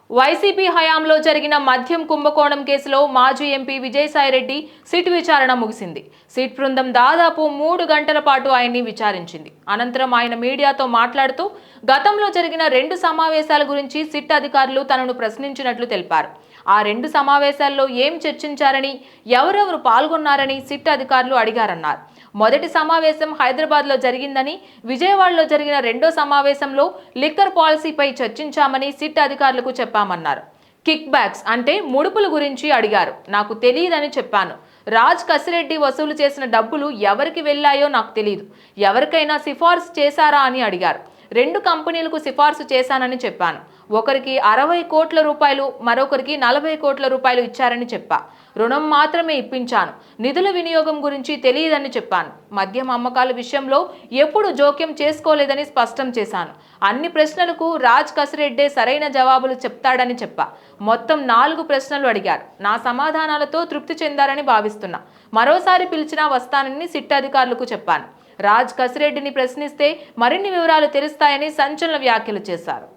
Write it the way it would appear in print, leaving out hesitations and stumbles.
YCP హయాంలో జరిగిన మద్యం కుంభకోణం కేసులో మాజీ ఎంపీ విజయసాయిరెడ్డి సిట్ విచారణ ముగిసింది. సిట్ బృందం దాదాపు 3 గంటల పాటు ఆయన్ని విచారించింది. అనంతరం ఆయన మీడియాతో మాట్లాడుతూ గతంలో జరిగిన 2 సమావేశాల గురించి సిట్ అధికారులు తనను ప్రశ్నించినట్లు తెలిపారు. ఆ 2 సమావేశాల్లో ఏం చర్చించారని, ఎవరెవరు పాల్గొన్నారని సిట్ అధికారులు అడిగారన్నారు. మొదటి సమావేశం హైదరాబాద్లో జరిగిందని, విజయవాడలో జరిగిన రెండో సమావేశంలో లిక్కర్ పాలసీపై చర్చించామని సిట్ అధికారులకు చెప్పామన్నారు. కిక్ బ్యాక్స్ అంటే ముడుపుల గురించి అడిగారు. నాకు తెలియదని చెప్పాను. రాజ్ కసిరెడ్డి వసూలు చేసిన డబ్బులు ఎవరికి వెళ్ళాయో నాకు తెలియదు. ఎవరికైనా సిఫార్సు చేశారా అని అడిగారు. 2 కంపెనీలకు సిఫార్సు చేశానని చెప్పాను. ఒకరికి 60 కోట్ల రూపాయలు, మరొకరికి 40 కోట్ల రూపాయలు ఇచ్చారని చెప్పా. రుణం మాత్రమే ఇప్పించాను. నిధుల వినియోగం గురించి తెలియదని చెప్పాను. మద్యం అమ్మకాల విషయంలో ఎప్పుడు జోక్యం చేసుకోలేదని స్పష్టం చేశాను. అన్ని ప్రశ్నలకు రాజ్ కసిరెడ్డే సరైన జవాబులు చెప్తాడని చెప్పా. మొత్తం 4 ప్రశ్నలు అడిగారు. నా సమాధానాలతో తృప్తి చెందారని భావిస్తున్నా. మరోసారి పిలిచినా వస్తానని సిట్ అధికారులకు చెప్పాను. రాజ్ కసిరెడ్డిని ప్రశ్నిస్తే మరిన్ని వివరాలు తెలుస్తాయని సంచలన వ్యాఖ్యలు చేశారు.